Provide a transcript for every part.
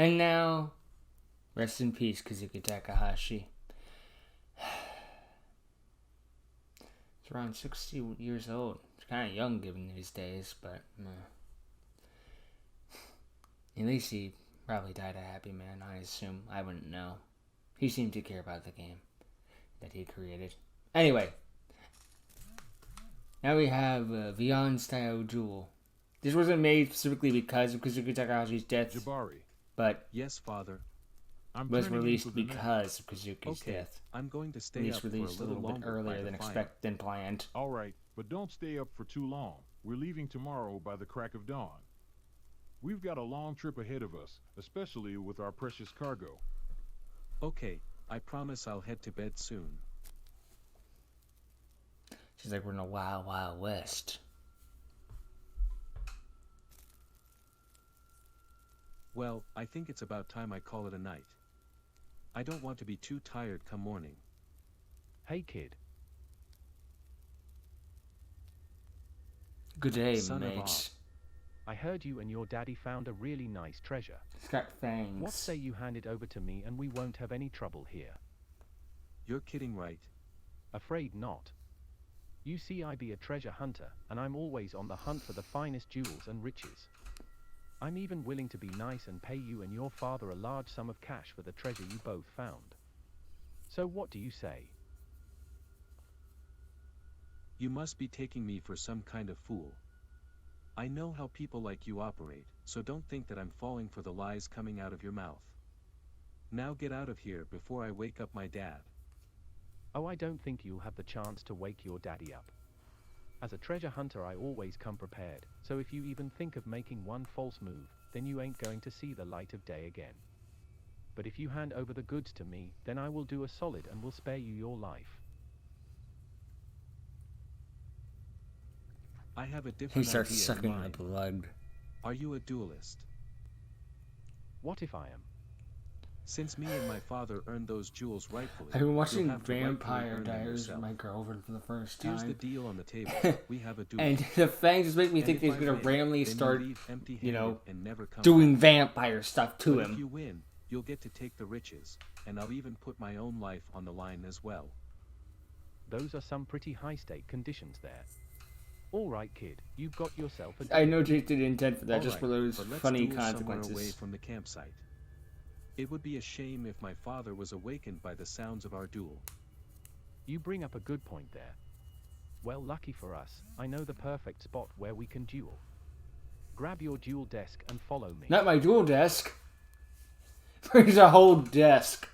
And now, rest in peace, Kazuki Takahashi. He's around 60 years old. He's kind of young given these days, but at least he probably died a happy man, I assume. I wouldn't know. He seemed to care about the game that he created. Anyway, now we have Vyond style Duel. This wasn't made specifically because of Kazuki Takahashi's death, Jabari. but yes, Father. was released because of Kazuki's death. I'm going to stay Released up for a a little bit earlier than planned. All right, but don't stay up for too long. We're leaving tomorrow by the crack of dawn. We've got a long trip ahead of us, especially with our precious cargo. Okay, I promise I'll head to bed soon. She's like, we're in a wild, wild west. Well, I think it's about time I call it a night. I don't want to be too tired come morning. Hey kid. Good day, Son of mate. I heard you and your daddy found a really nice treasure. It's got fangs. What say you hand it over to me and we won't have any trouble here? You're kidding, right? Afraid not. You see, I be a treasure hunter, and I'm always on the hunt for the finest jewels and riches. I'm even willing to be nice and pay you and your father a large sum of cash for the treasure you both found. So what do you say? You must be taking me for some kind of fool. I know how people like you operate, so don't think that I'm falling for the lies coming out of your mouth. Now get out of here before I wake up my dad. Oh, I don't think you'll have the chance to wake your daddy up. As a treasure hunter, I always come prepared, so if you even think of making one false move, then you ain't going to see the light of day again. But if you hand over the goods to me, then I will do a solid and will spare you your life. I have a different He starts idea in sucking the mind. blood. Are you a duelist? What if I am? Since me and my father earned those jewels rightfully, I've been you'll watching have to rightfully Vampire earn them Diaries with yourself. my girlfriend for the first Here's the time. deal on the table. We have a duel. And the fangs just make me And think if he's I gonna win, randomly then you start, leave empty-handed you know, and never come doing back. vampire stuff to But if him. you win, you'll get to take the riches, and I'll even put my own life on the line as well. Those are some pretty high-stake conditions there. Alright kid, you've got yourself a I know Jake didn't intend for that, All just right, for those but let's funny duel somewhere away consequences. from the campsite. It would be a shame if my father was awakened by the sounds of our duel. You bring up a good point there. Well, lucky for us, I know the perfect spot where we can duel. Grab your duel desk and follow me. Not my dual desk. There's a whole desk.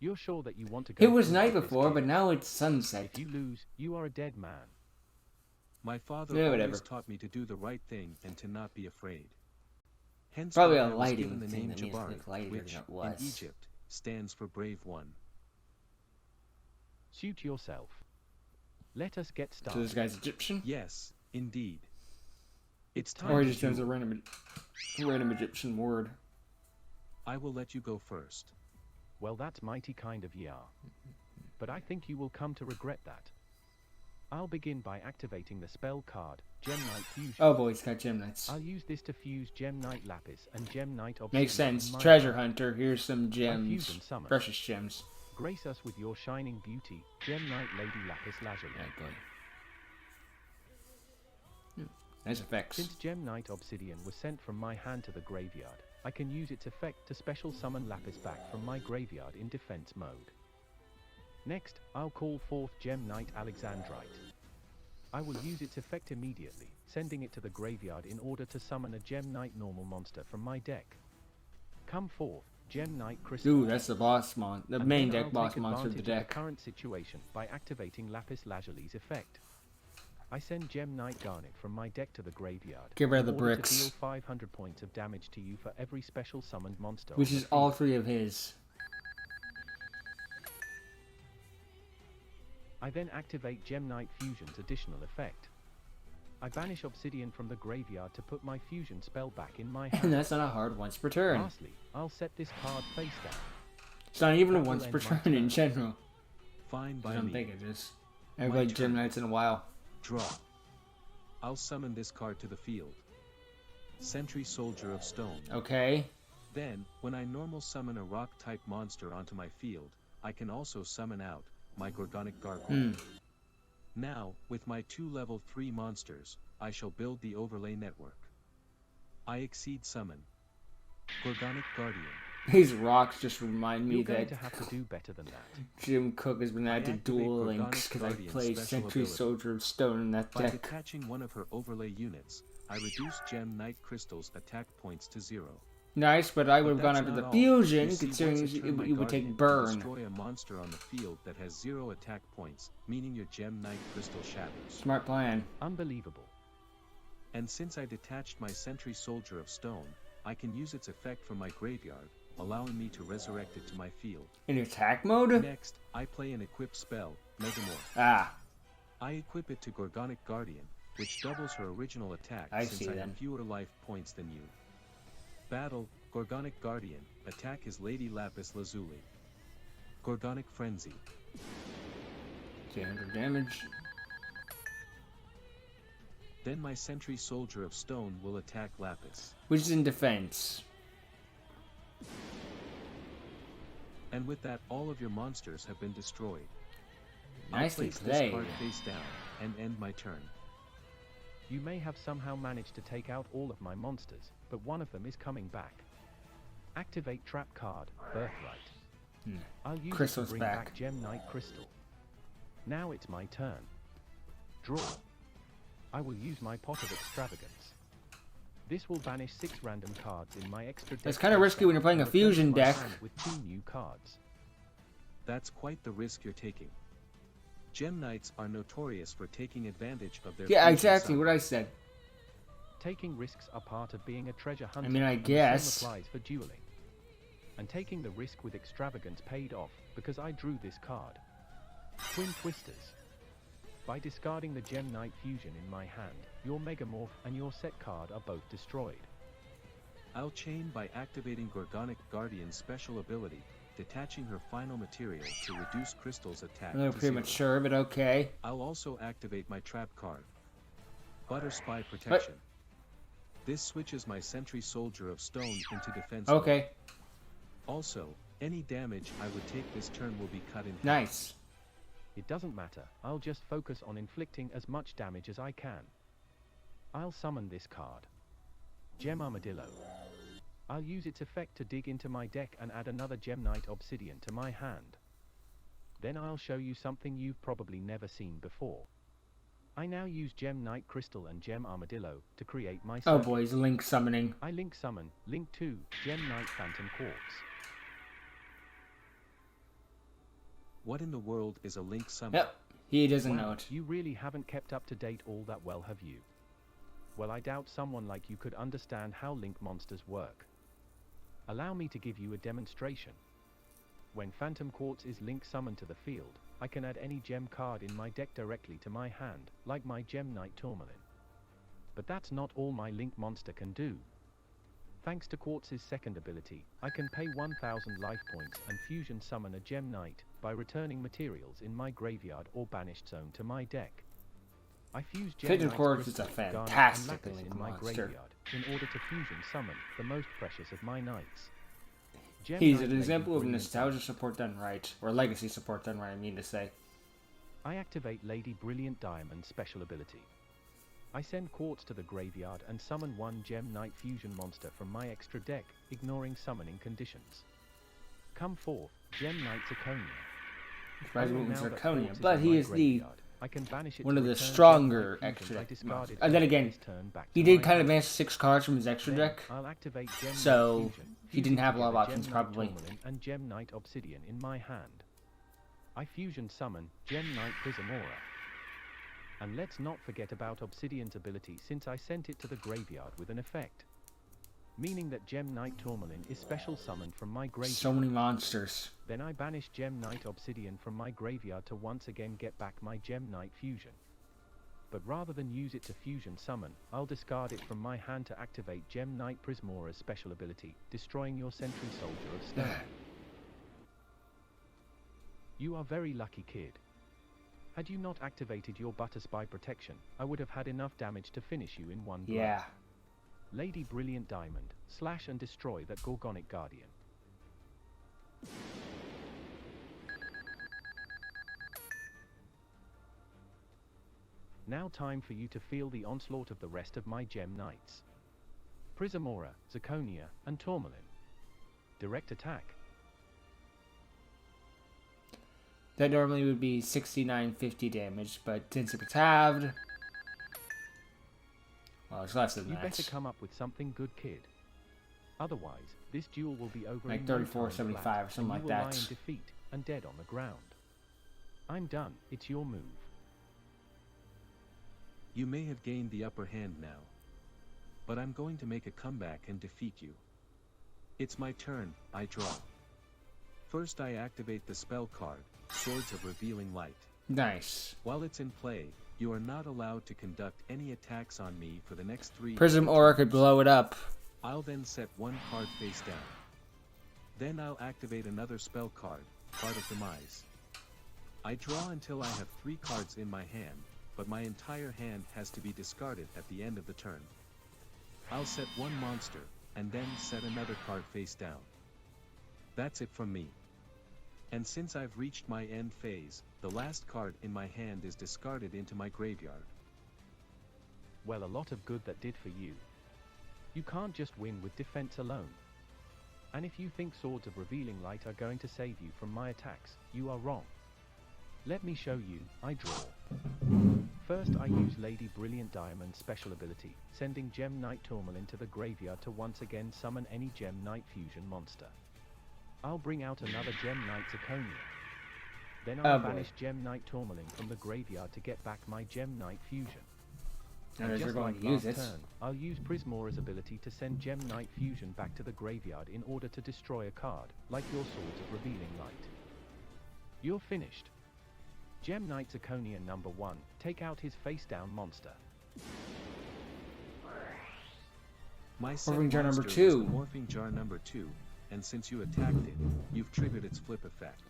You're sure that you want to go It was through night with this, before, kid? but now it's sunset. If you lose, you are a dead man. My father Yeah, always whatever. taught me to do the right thing and to not be afraid. Hence Probably why a I was lighting given the thing name that makes it Jabari, look lighter which, than it was. in Egypt, stands for brave one. Suit yourself. Let us get So started. this guy's Egyptian? Yes, indeed. It's time Or he to just knows a duel. random Egyptian word. I will let you go first. Well, that's mighty kind of ya. But I think you will come to regret that. I'll begin by activating the spell card, Gem Knight Fusion. Oh boy, he's got gem knights. I'll use this to fuse Gem Knight Lapis and Gem Knight Obsidian. Makes sense. in my Treasure hand. hunter, here's some gems. fusion summon. Precious gems. Grace us with your shining beauty, Gem Knight Lady Lapis Lazuli. Yeah, boy. Nice effects. Since Gem Knight Obsidian was sent from my hand to the graveyard, I can use its effect to special summon Lapis back from my graveyard in defense mode. Next, I'll call forth Gem Knight Alexandrite. I will use its effect immediately, sending it to the graveyard in order to summon a Gem Knight normal monster from my deck. Come forth, Gem Knight Crystal. Ooh, that's the boss the And main then deck I'll boss take monster of the advantage deck. current situation by activating Lapis Lazuli's effect. I send Gem Knight Garnet from my deck to the graveyard. Get rid of in the order bricks. To deal 500 points of damage to you for every special summoned monster. Which on the is all field. three of his. I then activate Gem Knight Fusion's additional effect. I banish Obsidian from the graveyard to put my fusion spell back in my And hand. that's not a hard once per turn. Lastly, I'll set this card face down. It's not even a That will once per end my turn in turn. general. Fine I by don't me. think it is. I've played turn. gem knights in a while. Draw. I'll summon this card to the field. Sentry Soldier of Stone. Okay. Then, when I normal summon a rock-type monster onto my field, I can also summon out my Gorgonic Gargoyle. Now, with my 2 level 3 monsters, I shall build the overlay network. I exceed summon Gorgonic Guardian. These rocks just remind me You're going that to have to do better than that. Jim Cook has been added to activate Duel Gorgonic Links because I Guardian's played special Sentry ability. Soldier of Stone in that By deck. detaching one of her overlay units, I reduce Gem Knight Crystal's attack points to 0. Nice, but I would have But gone that's after the not all. fusion, You see, considering once I turn my you would Guardian take to burn. destroy a monster on the field that has 0 attack points, meaning your Gem Knight Crystal shatters. Smart plan. Unbelievable. And since I detached my Sentry Soldier of Stone, I can use its effect from my graveyard, allowing me to resurrect it to my field. In attack mode? Next, I play an equip spell, Megamorph. Ah, I equip it to Gorgonic Guardian, which doubles her original attack I since see I then. have fewer life points than you. Battle, Gorgonic Guardian, attack is Lady Lapis Lazuli. Gorgonic Frenzy. 300 damage. Then my Sentry Soldier of Stone will attack Lapis. Which is in defense. And with that, all of your monsters have been destroyed. Nicely I'll place played. this card face down and end my turn. You may have somehow managed to take out all of my monsters, but one of them is coming back. Activate trap card, Birthright. I'll use Crystal's it to bring back. back Gem Knight Crystal. Now it's my turn. Draw. I will use my Pot of Extravagance. This will banish 6 random cards in my extra deck. That's kinda risky when you're playing a and replace fusion my deck. hand with 2 new cards. That's quite the risk you're taking. Gem Knights are notorious for taking advantage of their Yeah, fusion exactly summon. what I said. Taking risks are part of being a treasure hunter. I mean, I and the guess. same applies for dueling. And taking the risk with extravagance paid off because I drew this card. Twin Twisters. By discarding the Gem Knight fusion in my hand, your Megamorph and your set card are both destroyed. I'll chain by activating Gorgonic Guardian's special ability, detaching her final material to reduce Crystal's attack A little to 0. premature, but okay. I'll also activate my trap card, Butter Spy Protection. This switches my Sentry Soldier of Stone into defense mode. Okay, Also, any damage I would take this turn will be cut in half. nice. It doesn't matter, I'll just focus on inflicting as much damage as I can. I'll summon this card. Gem Armadillo. I'll use its effect to dig into my deck and add another Gem Knight Obsidian to my hand. Then I'll show you something you've probably never seen before. I now use Gem Knight Crystal and Gem Armadillo to create my Oh circle. boy, he's Link summoning. I link summon, link 2, Gem Knight Phantom Quartz. What in the world is a Link summon? Yep, he doesn't Wow, know it. you really haven't kept up to date all that well, have you? Well, I doubt someone like you could understand how Link monsters work. Allow me to give you a demonstration. When Phantom Quartz is Link summoned to the field, I can add any gem card in my deck directly to my hand, like my Gem Knight Tourmaline. But that's not all my Link monster can do. Thanks to Quartz's second ability, I can pay 1000 life points and fusion summon a Gem Knight by returning materials in my graveyard or banished zone to my deck. I fuse Gem Phantom Knight's Quartz is a Crystal, Garnet, and fantastic Lapis Link in my monster. graveyard in order to fusion summon the most precious of my knights. Gem He's Knight an Lady example of Brilliant nostalgia Diamond. support done right. Or legacy support done right, I mean to say. I activate Lady Brilliant Diamond's special ability. I send Quartz to the graveyard and summon one Gem Knight fusion monster from my extra deck, ignoring summoning conditions. Come forth, Gem Knight Zirconia. Surprisingly, Now that Zirconia, Quartz but in he my is the graveyard, I can banish it one to of the return Gem stronger Knight extra fusions I deck discarded monsters. And then again, this turn back he to did my kind of hand. advance 6 cards from his extra Then deck. I'll activate Gem Knight So, fusion, he didn't fusing have a lot of together options, Gem Knight probably. Tourmaline and Gem Knight Obsidian in my hand. I fusion summon Gem Knight Prismora. And let's not forget about Obsidian's ability, since I sent it to the graveyard with an effect. Meaning that Gem Knight Tourmaline is special summoned from my graveyard. So many monsters. Then I banish Gem Knight Obsidian from my graveyard to once again get back my Gem Knight fusion. But rather than use it to fusion summon, I'll discard it from my hand to activate Gem Knight Prismora's special ability, destroying your Sentry Soldier of Stone. You are very lucky, kid. Had you not activated your Butter Spy protection, I would have had enough damage to finish you in one blow. Yeah. Lady Brilliant Diamond, slash and destroy that Gorgonic Guardian. Now time for you to feel the onslaught of the rest of my Gem Knights. Prismora, Zirconia, and Tourmaline. Direct attack. That normally would be 6950 damage, but since it was halved, well, it's less than You that. better come up with something good, kid. Otherwise, this duel will be over Like in no time 3475 flat, or something like and you will that. lie in defeat and dead on the ground. I'm done. It's your move. You may have gained the upper hand now, but I'm going to make a comeback and defeat you. It's my turn, I draw. First I activate the spell card, Swords of Revealing Light. Nice. While it's in play, you are not allowed to conduct any attacks on me for the next 3 Prism Aura could blow it up. I'll then set one card face down. Then I'll activate another spell card, Card of Demise. I draw until I have 3 cards in my hand, but my entire hand has to be discarded at the end of the turn. I'll set one monster, and then set another card face down. That's it from me. And since I've reached my end phase, the last card in my hand is discarded into my graveyard. Well, a lot of good that did for you. You can't just win with defense alone. And if you think Swords of Revealing Light are going to save you from my attacks, you are wrong. Let me show you. I draw. First I use Lady Brilliant Diamond's special ability, sending Gem Knight Tourmaline to the graveyard to once again summon any Gem Knight fusion monster. I'll bring out another Gem Knight Zirconia. Then I'll banish Gem Knight Tourmaline from the graveyard to get back my Gem Knight fusion. And just like last turn, I'll use Prismora's ability to send Gem Knight fusion back to the graveyard in order to destroy a card, like your Swords of Revealing Light. You're finished. Gem Knight Zirconia number 1, take out his face-down monster. My set Morphing Jar number monster 2. was the Morphing Jar number 2, and since you attacked it, you've triggered its flip effect.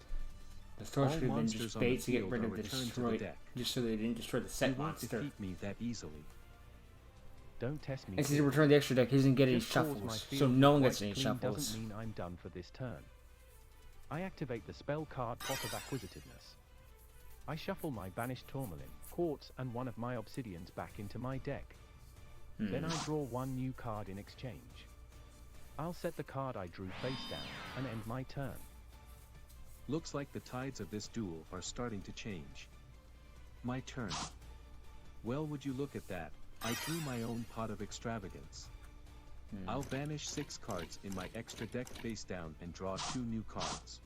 The store All should have been monsters just on the bait to get field rid are of the returned to the destroyed, deck. just so they didn't destroy the set You won't monster. defeat me that easily. Don't test me. As he returned the extra deck, he doesn't get any Just cause my shuffles, field so no one is gets any wiped clean shuffles. doesn't mean I'm done for this turn. I activate the spell card Pot of Acquisitiveness. I shuffle my banished Tourmaline, Quartz, and one of my Obsidians back into my deck. Then I draw one new card in exchange. I'll set the card I drew face down, and end my turn. Looks like the tides of this duel are starting to change. My turn. Well, would you look at that, I drew my own Pot of Extravagance. I'll banish 6 cards in my extra deck face down and draw 2 new cards.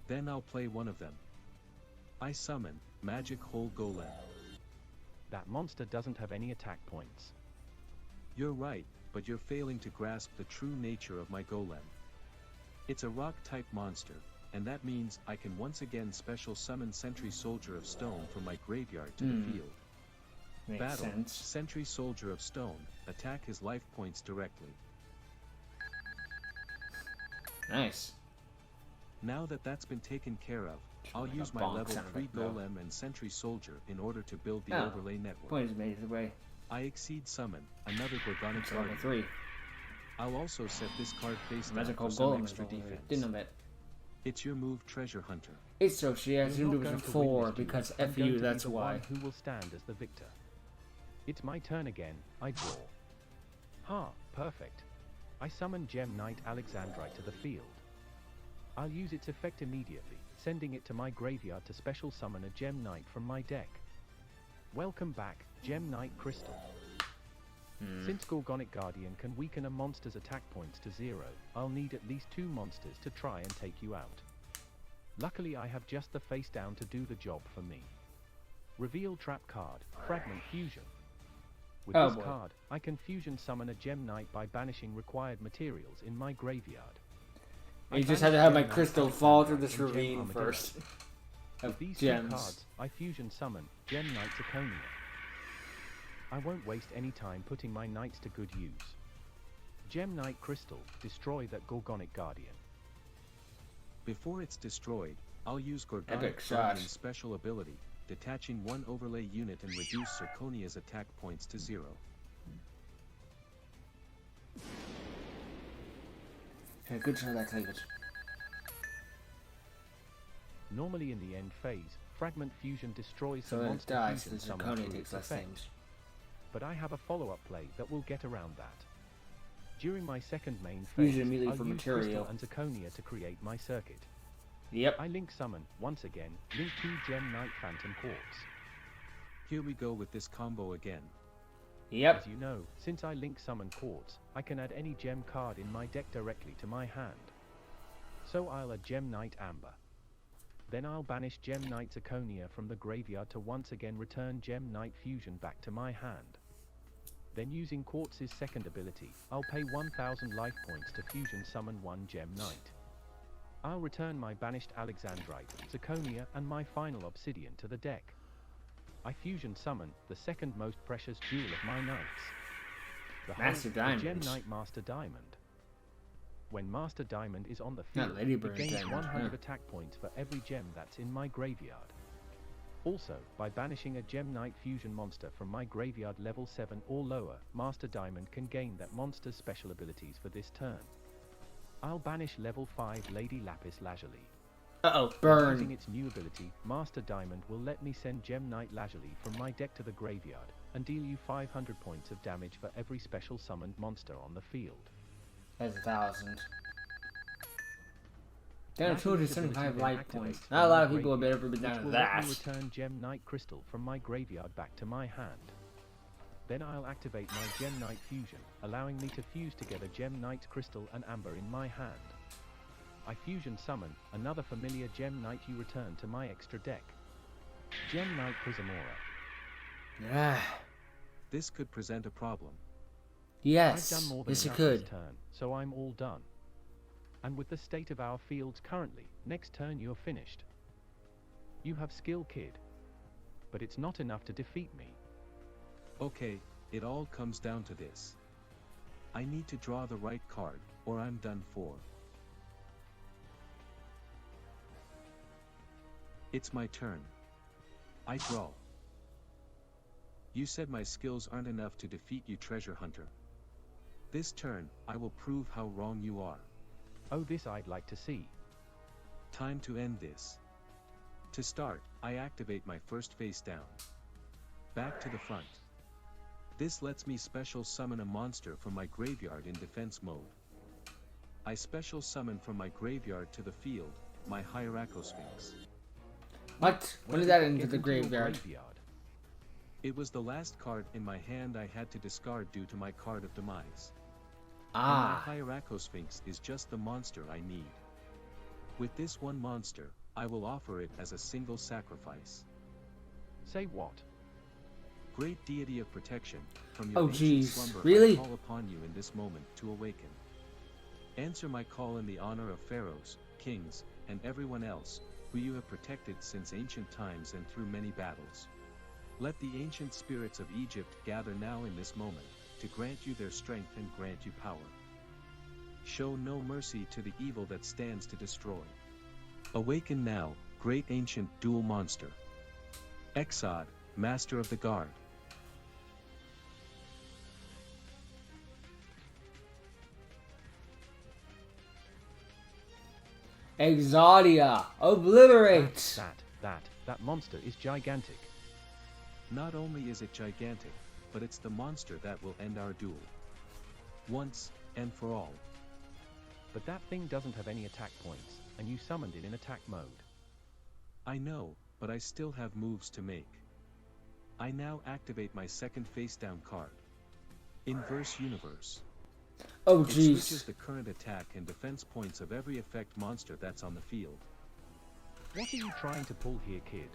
Then I'll play one of them. I summon Magic Hole Golem. That monster doesn't have any attack points. You're right, but you're failing to grasp the true nature of my golem. It's a rock-type monster, and that means I can once again special summon Sentry Soldier of Stone from my graveyard to the field. Makes Battle, sense. Sentry Soldier of Stone, attack his life points directly. Nice. Now that that's been taken care of, I'll Like a use my bonk level sound 3 effect, though. golem and Sentry Soldier in order to build the Oh. overlay network. Point is made either way. I exceed summon another Gorgonic It's level Guardian. 3. I'll also set this card face down Magical for some Golem is extra level 3. defense. Didn't know that. It's your move, Treasure Hunter. It's so she You're assumed not it was going a to win 4 this duel. because I'm F going you, to be that's the why. one who will stand as the victor. It's my turn again. I draw. Ha, perfect. I summon Gem Knight Alexandrite to the field. I'll use its effect immediately, sending it to my graveyard to special summon a Gem Knight from my deck. Welcome back, Gem Knight Crystal. Since Gorgonic Guardian can weaken a monster's attack points to 0, I'll need at least 2 monsters to try and take you out. Luckily I have just the face down to do the job for me. Reveal trap card, Fragment Fusion. With Oh this boy. card, I can fusion summon a Gem Knight by banishing required materials in my graveyard. I You just had to banish have Gem my Knight crystal fall through Alexandrite this and Gem ravine Armadillo. first. With Of these gems. 2 cards, I fusion summon Gem Knight Zirconia. I won't waste any time putting my knights to good use. Gem Knight Crystal, destroy that Gorgonic Guardian. Before it's destroyed, I'll use Gorgonic Epic shot. Guardian's special ability, detaching one overlay unit and reduce Zirconia's attack points to 0. Okay, good try that, David. Normally in the end phase, Fragment Fusion destroys So the when it monster dies, fusion the summoned Zirconia through takes its less effect. damage. But I have a follow-up play that will get around that. During my second main phase, Use it immediately I'll for use material. Crystal and Zirconia to create my circuit. Yep. I link summon, once again, link 2 Gem Knight Phantom Quartz. Here we go with this combo again. Yep. As you know, since I link summon Quartz, I can add any gem card in my deck directly to my hand. So I'll add Gem Knight Amber. Then I'll banish Gem Knight Zirconia from the graveyard to once again return Gem Knight Fusion back to my hand. Then using Quartz's second ability, I'll pay 1000 life points to fusion summon 1 Gem Knight. I'll return my banished Alexandrite, Zirconia and my final Obsidian to the deck. I fusion summon the second most precious jewel of my knights. Master The Gem Diamond. Knight Master Diamond. When Master Diamond is on the Not field, Ladybird it gains Diamond, 100 huh. attack points for every gem that's in my graveyard. Also, by banishing a Gem Knight fusion monster from my graveyard level 7 or lower, Master Diamond can gain that monster's special abilities for this turn. I'll banish level 5 Lady Lapis Lazuli. Uh-oh, Using burn. its new ability, Master Diamond will let me send Gem Knight Lazuli from my deck to the graveyard, and deal you 500 points of damage for every special summoned monster on the field. That's 1,000. Damn, Lazuli's 275 ability life then points. activates Not a from lot my of people have graveyard, ever been down which to will that. let me return Gem Knight Crystal from my graveyard back to my hand. Then I'll activate my Gem Knight Fusion, allowing me to fuse together Gem Knight Crystal and Amber in my hand. I fusion summon another familiar Gem Knight you return to my extra deck. Gem Knight Prismora. Ah, This could present a problem. yes. I've done more than Yes, it enough could. this turn, so I'm all done. And with the state of our fields currently, next turn you're finished. You have skill, kid. But it's not enough to defeat me. Okay, it all comes down to this. I need to draw the right card, or I'm done for. It's my turn. I draw. You said my skills aren't enough to defeat you, Treasure Hunter. This turn, I will prove how wrong you are. Oh, this I'd like to see. Time to end this. To start, I activate my first face down. Back to the front. This lets me special summon a monster from my graveyard in defense mode. I special summon from my graveyard to the field, my Hierarchosphinx. What? When did did that get into the into your graveyard? It was the last card in my hand I had to discard due to my card of demise. Ah. And my Hierarchosphinx is just the monster I need. With this one monster, I will offer it as a single sacrifice. Say what? Great deity of protection, from your Oh, ancient jeez. slumber Really? I call upon you in this moment to awaken. Answer my call in the honor of pharaohs, kings, and everyone else, who you have protected since ancient times and through many battles. Let the ancient spirits of Egypt gather now in this moment, to grant you their strength and grant you power. Show no mercy to the evil that stands to destroy. Awaken now, great ancient dual monster. Exod, master of the guard. Exodia. Obliterate. That monster is gigantic. Not only is it gigantic, but it's the monster that will end our duel. Once and for all. But that thing doesn't have any attack points, and you summoned it in attack mode. I know, but I still have moves to make. I now activate my second face-down card. Inverse Universe. Oh, It switches jeez. the current attack and defense points of every effect monster that's on the field. What are you trying to pull here, kid?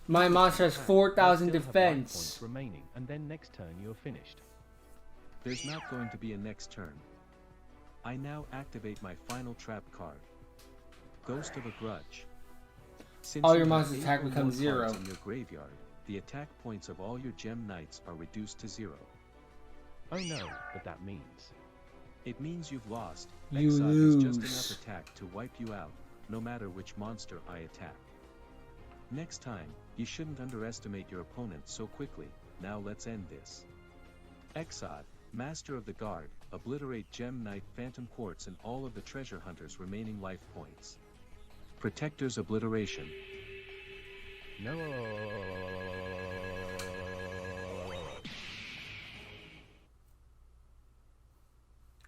My monster has Attack, 4,000 I still have life defense. points remaining, and then next turn you're finished. There's not going to be a next turn. I now activate my final trap card. Ghost of a Grudge. Since All you your have monsters' 8 attack or more becomes 0. cards in your graveyard, the attack points of all your gem knights are reduced to 0. Oh no, but that means... It means you've lost. You Exod is just lose. enough attack to wipe you out, no matter which monster I attack. Next time, You shouldn't underestimate your opponent so quickly. Now let's end this. Exod, Master of the Guard, obliterate Gem Knight, Phantom Quartz, and all of the treasure hunters' remaining life points. Protector's obliteration. No.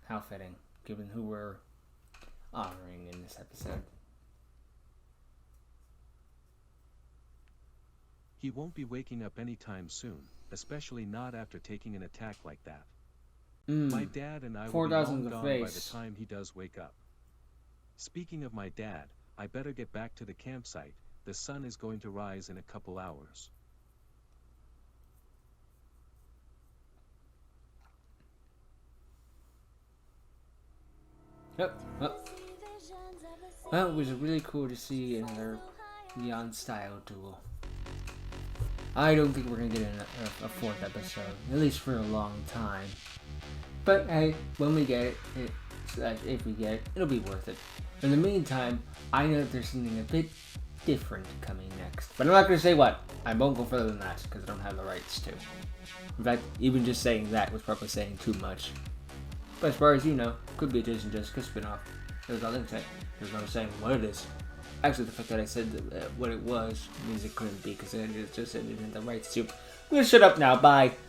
How fitting, given who we're honoring in this episode. He won't be waking up anytime soon, especially not after taking an attack like that. My dad and I will be 4,000 long to gone face. by the time he does wake up. Speaking of my dad, I better get back to the campsite. The sun is going to rise in a couple hours. Yep. Well, it was really cool to see another Vyond style duel. I don't think we're gonna get a fourth episode, at least for a long time. But hey, when we get it, if we get it, it'll be worth it. In the meantime, I know that there's something a bit different coming next. But I'm not gonna say what. I won't go further than that, because I don't have the rights to. In fact, even just saying that was probably saying too much. But as far as you know, could be a Jason Jessica spin-off. There's nothing saying. There's no saying what it is. Actually, the fact that I said what it was means it couldn't be, because it just said it didn't have the rights to. I'm gonna shut up now. Bye.